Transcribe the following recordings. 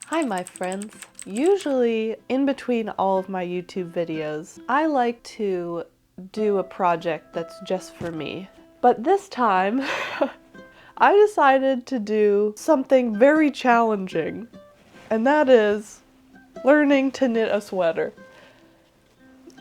Hi my friends. Usually in between all of my YouTube videos, I like to do a project that's just for me. But this time, I decided to do something very challenging, and that is learning to knit a sweater.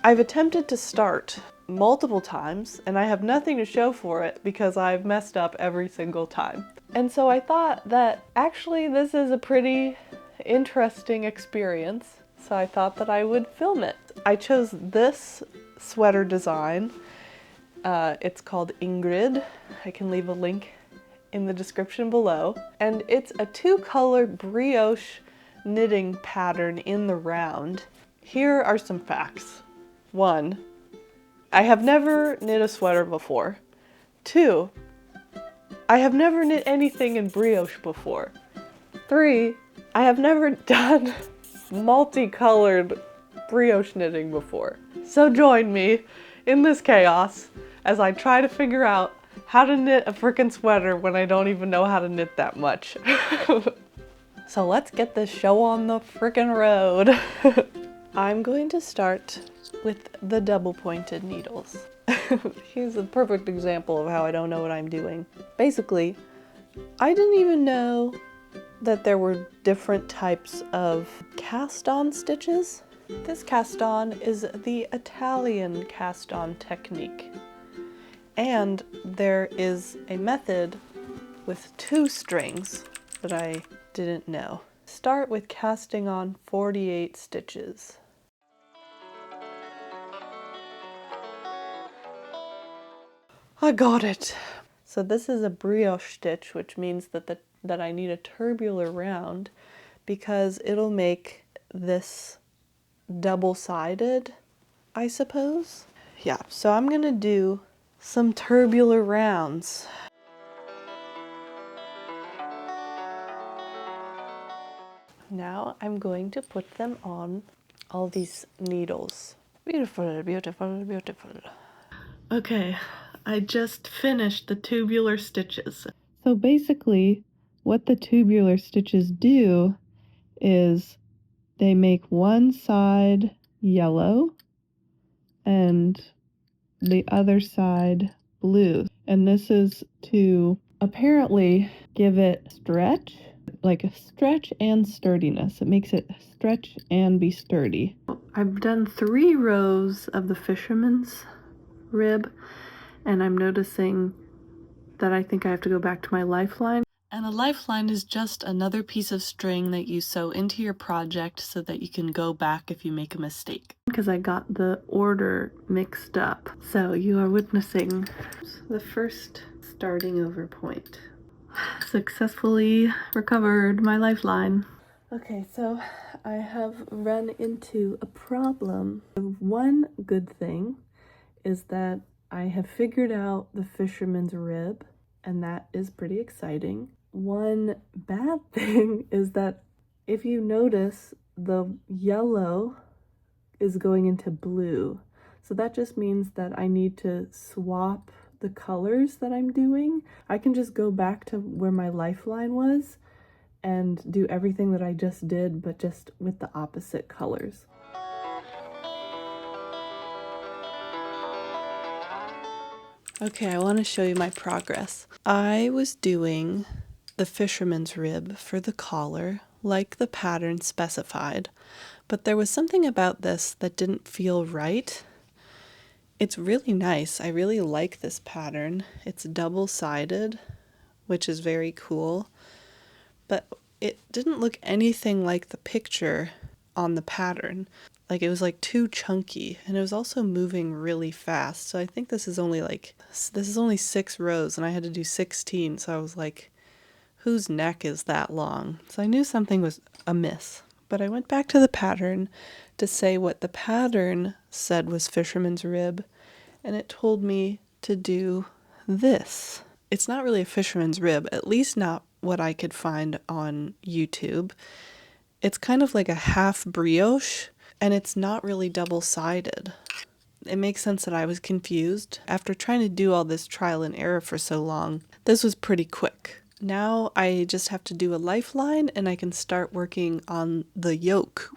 I've attempted to start multiple times, and I have nothing to show for it because I've messed up every single time. And so I thought that actually this is a pretty interesting experience, so I thought that I would film it. I chose this sweater design. It's called Ingrid. I can leave a link in the description below. And it's a two-color brioche knitting pattern in the round. Here are some facts. 1, I have never knit a sweater before. 2, I have never knit anything in brioche before. 3, I have never done multicolored brioche knitting before. So join me in this chaos as I try to figure out how to knit a frickin' sweater when I don't even know how to knit that much. So let's get this show on the frickin' road. I'm going to start with the double-pointed needles. Here's a perfect example of how I don't know what I'm doing. Basically, I didn't even know that there were different types of cast-on stitches. This cast-on is the Italian cast-on technique. And there is a method with 2 strings that I didn't know. Start with casting on 48 stitches. I got it. So this is a brioche stitch, which means that I need a tubular round because it'll make this double-sided, I suppose. Yeah, so I'm gonna do some tubular rounds. Now I'm going to put them on all these needles. Beautiful, beautiful, beautiful. Okay, I just finished the tubular stitches. So basically, what the tubular stitches do is they make one side yellow and the other side blue. And this is to apparently give it stretch, like a stretch and sturdiness. It makes it stretch and be sturdy. I've done 3 rows of the fisherman's rib, and I'm noticing that I think I have to go back to my lifeline. And a lifeline is just another piece of string that you sew into your project so that you can go back if you make a mistake. Because I got the order mixed up. So you are witnessing the first starting over point. Successfully recovered my lifeline. Okay, so I have run into a problem. One good thing is that I have figured out the fisherman's rib, and that is pretty exciting. One bad thing is that if you notice, the yellow is going into blue. So that just means that I need to swap the colors that I'm doing. I can just go back to where my lifeline was and do everything that I just did, but just with the opposite colors. Okay, I want to show you my progress. I was doing the fisherman's rib for the collar, like the pattern specified, but there was something about this that didn't feel right. It's really nice. I really like this pattern. It's double-sided, which is very cool, but it didn't look anything like the picture on the pattern. Like, it was like too chunky, and it was also moving really fast. So I think this is only 6 rows, and I had to do 16. So I was like, whose neck is that long? So I knew something was amiss. But I went back to the pattern to say what the pattern said was fisherman's rib, and it told me to do this. It's not really a fisherman's rib, at least not what I could find on YouTube. It's kind of like a half brioche, and it's not really double-sided. It makes sense that I was confused. After trying to do all this trial and error for so long, this was pretty quick. Now I just have to do a lifeline and I can start working on the yoke.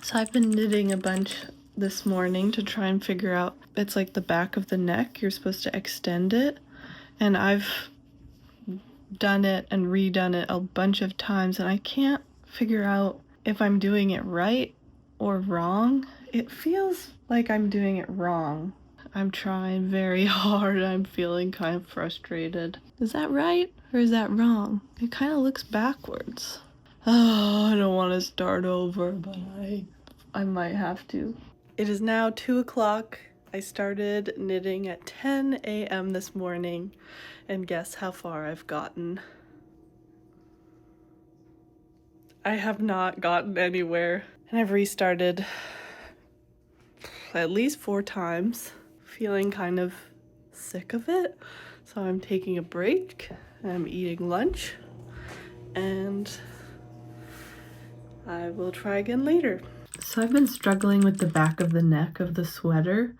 So I've been knitting a bunch this morning to try and figure out, it's like the back of the neck, you're supposed to extend it, and I've done it and redone it a bunch of times and I can't figure out if I'm doing it right or wrong. It feels like I'm doing it wrong. I'm trying very hard. I'm feeling kind of frustrated. Is that right or is that wrong? It kind of looks backwards. Oh, I don't want to start over, but I might have to. It is now 2 o'clock. I started knitting at 10 a.m. this morning, and guess how far I've gotten? I have not gotten anywhere, and I've restarted at least 4 times, feeling kind of sick of it. So I'm taking a break, I'm eating lunch, and I will try again later. So I've been struggling with the back of the neck of the sweater,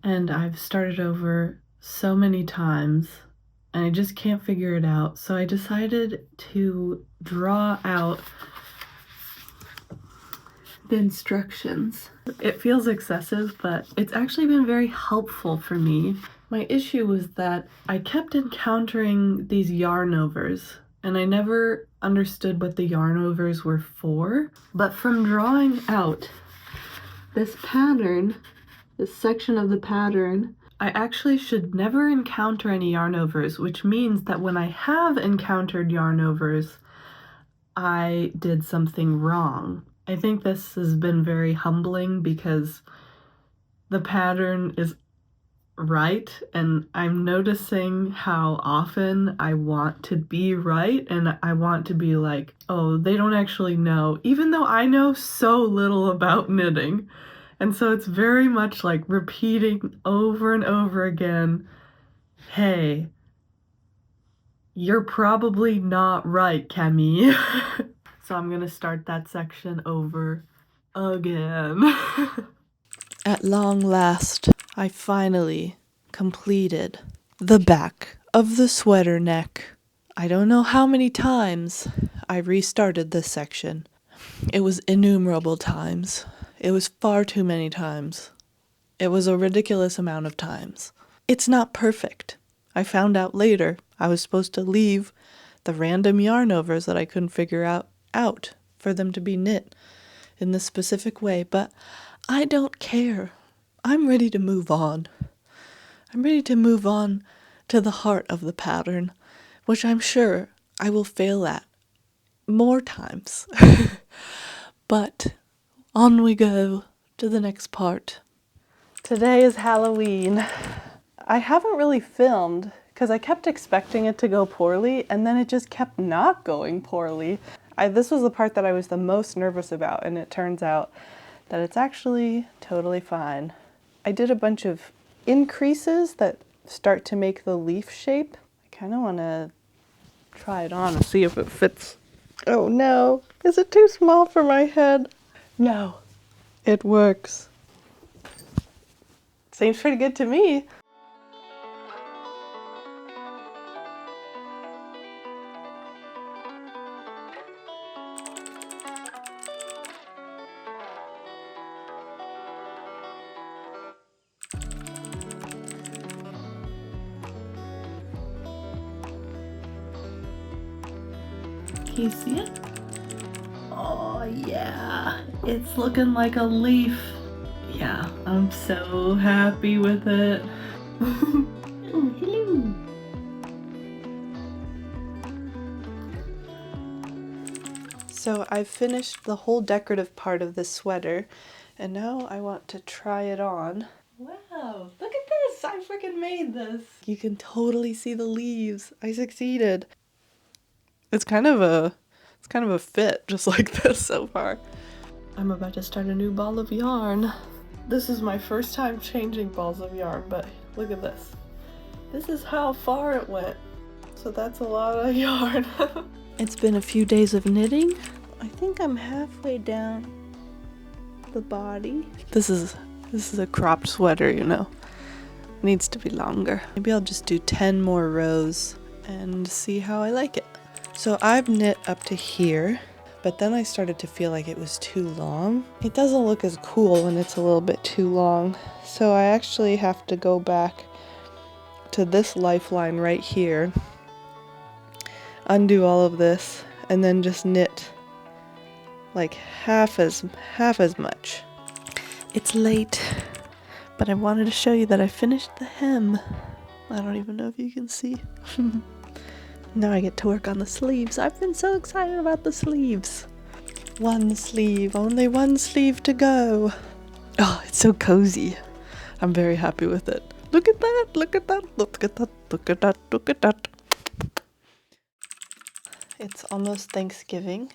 and I've started over so many times, and I just can't figure it out. So I decided to draw out the instructions. It feels excessive, but it's actually been very helpful for me. My issue was that I kept encountering these yarn overs, and I never understood what the yarn overs were for. But from drawing out this pattern, this section of the pattern, I actually should never encounter any yarn overs, which means that when I have encountered yarn overs, I did something wrong. I think this has been very humbling because the pattern is right, and I'm noticing how often I want to be right, and I want to be like, oh, they don't actually know, even though I know so little about knitting. And so it's very much like repeating over and over again, hey, you're probably not right, Camille. So I'm gonna start that section over again. At long last, I finally completed the back of the sweater neck. I don't know how many times I restarted this section. It was innumerable times. It was far too many times. It was a ridiculous amount of times. It's not perfect. I found out later I was supposed to leave the random yarn overs that I couldn't figure out for them to be knit in this specific way, but I don't care. I'm ready to move on. I'm ready to move on to the heart of the pattern, which I'm sure I will fail at more times. But on we go to the next part. Today is Halloween. I haven't really filmed because I kept expecting it to go poorly, and then it just kept not going poorly. This was the part that I was the most nervous about, and it turns out that it's actually totally fine. I did a bunch of increases that start to make the leaf shape. I kind of want to try it on and see if it fits. Oh no, is it too small for my head? No, it works. Seems pretty good to me. Can you see it? Oh yeah, it's looking like a leaf. Yeah, I'm so happy with it. Oh, hello. So I've finished the whole decorative part of this sweater, and now I want to try it on. Wow, look at this! I freaking made this! You can totally see the leaves. I succeeded. It's kind of a fit, just like this so far. I'm about to start a new ball of yarn. This is my first time changing balls of yarn, but look at this. This is how far it went. So that's a lot of yarn. It's been a few days of knitting. I think I'm halfway down the body. This is a cropped sweater, you know. It needs to be longer. Maybe I'll just do 10 more rows and see how I like it. So I've knit up to here, but then I started to feel like it was too long. It doesn't look as cool when it's a little bit too long. So I actually have to go back to this lifeline right here, undo all of this, and then just knit like half as much. It's late, but I wanted to show you that I finished the hem. I don't even know if you can see. Now I get to work on the sleeves. I've been so excited about the sleeves. One sleeve, only one sleeve to go. Oh, it's so cozy. I'm very happy with it. Look at that, look at that, look at that, look at that, look at that. It's almost Thanksgiving,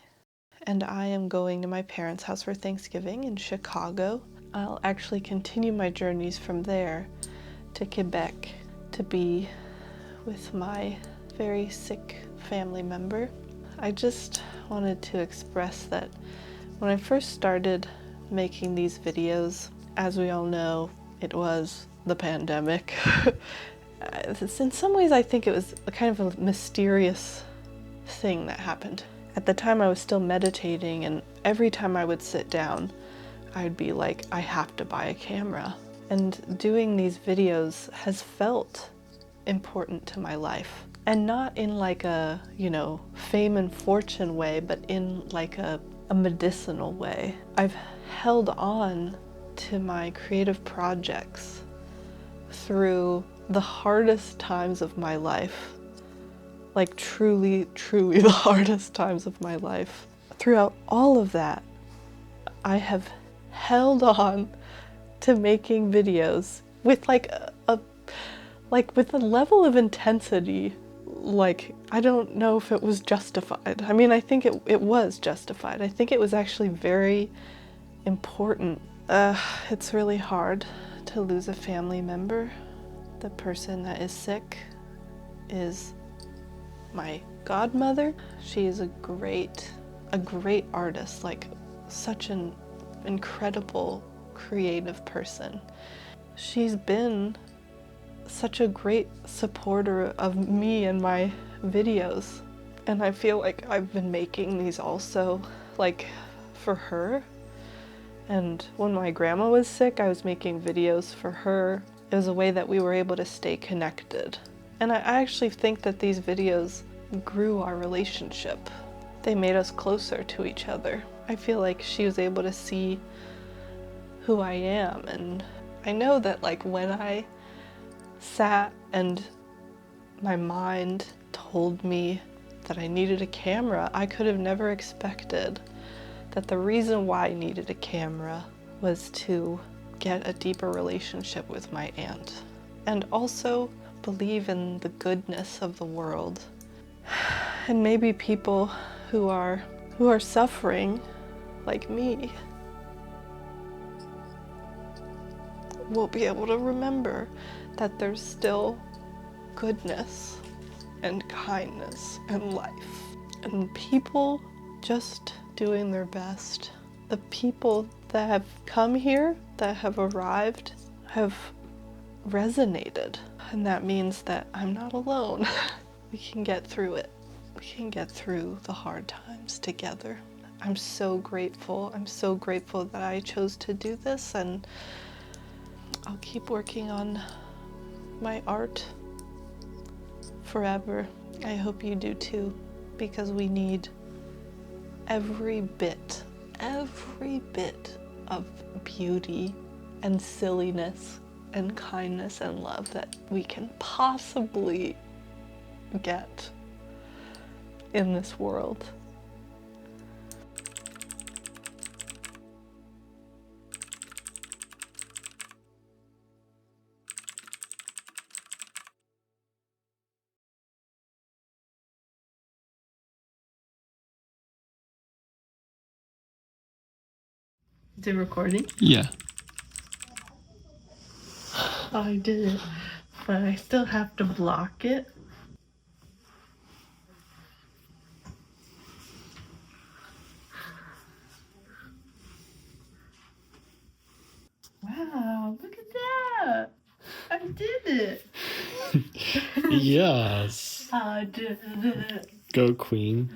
and I am going to my parents' house for Thanksgiving in Chicago. I'll actually continue my journeys from there to Quebec to be with my very sick family member. I just wanted to express that when I first started making these videos, as we all know, it was the pandemic. In some ways, I think it was a kind of a mysterious thing that happened. At the time, I was still meditating, and every time I would sit down, I'd be like, I have to buy a camera. And doing these videos has felt important to my life. And not in like a, you know, fame and fortune way, but in like a medicinal way. I've held on to my creative projects through the hardest times of my life. Like truly, truly the hardest times of my life. Throughout all of that, I have held on to making videos with like with a level of intensity, like, I don't know if it was justified. I mean, I think it was justified. I think it was actually very important. It's really hard to lose a family member. The person that is sick is my godmother. She is a great artist, like such an incredible creative person. She's been such a great supporter of me and my videos, and I feel like I've been making these also like for her. And when my grandma was sick, I was making videos for her. It was a way that we were able to stay connected, and I actually think that these videos grew our relationship. They made us closer to each other. I feel like she was able to see who I am, and I know that like when I sat and my mind told me that I needed a camera, I could have never expected that the reason why I needed a camera was to get a deeper relationship with my aunt and also believe in the goodness of the world. And maybe people who are suffering like me will be able to remember that there's still goodness and kindness and life, and people just doing their best. The people that have come here, that have arrived, have resonated, and that means that I'm not alone. We can get through it. We can get through the hard times together. I'm so grateful. I'm so grateful that I chose to do this, and I'll keep working on my art forever. I hope you do too, because we need every bit of beauty and silliness and kindness and love that we can possibly get in this world. Is it recording? Yeah. Oh, I did it, but I still have to block it. Wow, look at that! I did it! Yes. Oh, I did it. Go queen.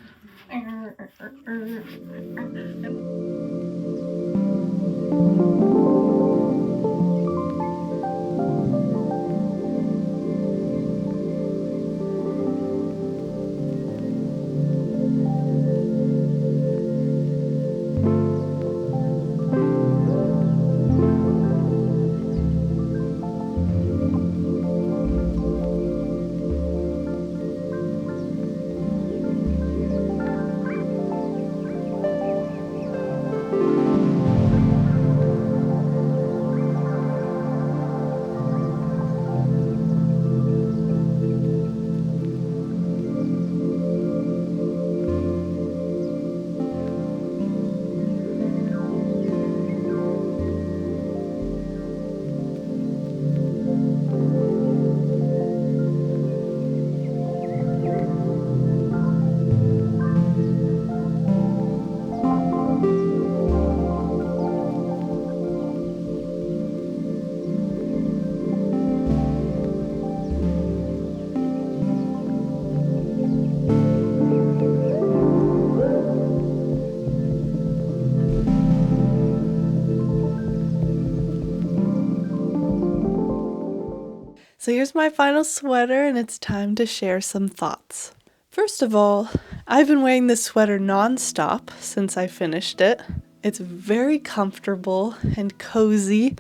So here's my final sweater, and it's time to share some thoughts. First of all, I've been wearing this sweater non-stop since I finished it. It's very comfortable and cozy,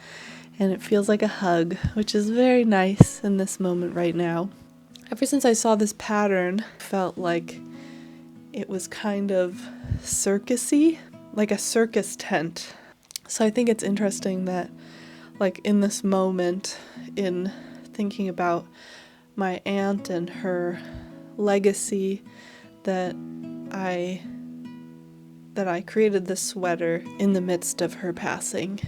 and it feels like a hug, which is very nice in this moment right now. Ever since I saw this pattern, I felt like it was kind of circusy, like a circus tent. So I think it's interesting that, like, in this moment, in thinking about my aunt and her legacy, that I created this sweater in the midst of her passing.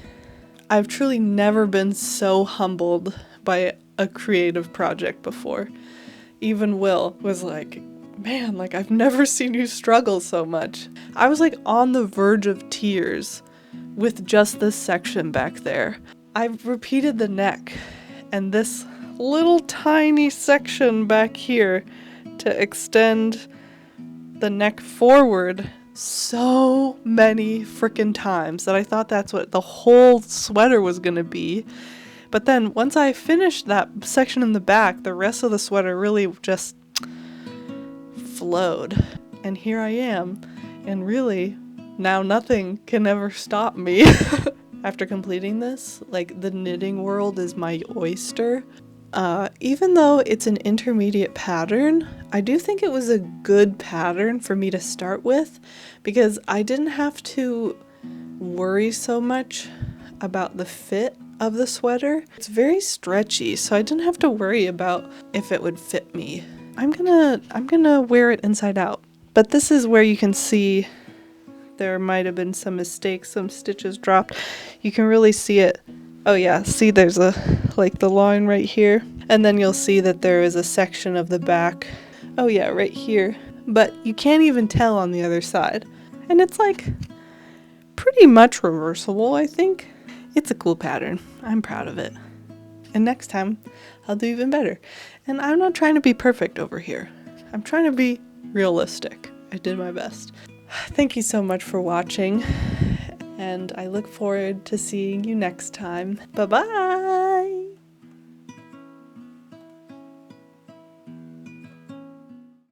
I've truly never been so humbled by a creative project before. Even Will was like, man, like, I've never seen you struggle so much. I was like on the verge of tears with just this section back there. I've repeated the neck and this little tiny section back here to extend the neck forward so many freaking times that I thought that's what the whole sweater was gonna be. But then once I finished that section in the back, the rest of the sweater really just flowed. And here I am, and really, now nothing can ever stop me. After completing this, like, the knitting world is my oyster. Even though it's an intermediate pattern, I do think it was a good pattern for me to start with, because I didn't have to worry so much about the fit of the sweater. It's very stretchy, so I didn't have to worry about if it would fit me. I'm gonna wear it inside out. But this is where you can see there might have been some mistakes, some stitches dropped. You can really see it. Oh yeah, see there's like the line right here. And then you'll see that there is a section of the back. Oh yeah, right here. But you can't even tell on the other side. And it's like pretty much reversible, I think. It's a cool pattern. I'm proud of it. And next time, I'll do even better. And I'm not trying to be perfect over here. I'm trying to be realistic. I did my best. Thank you so much for watching, and I look forward to seeing you next time. Bye-bye!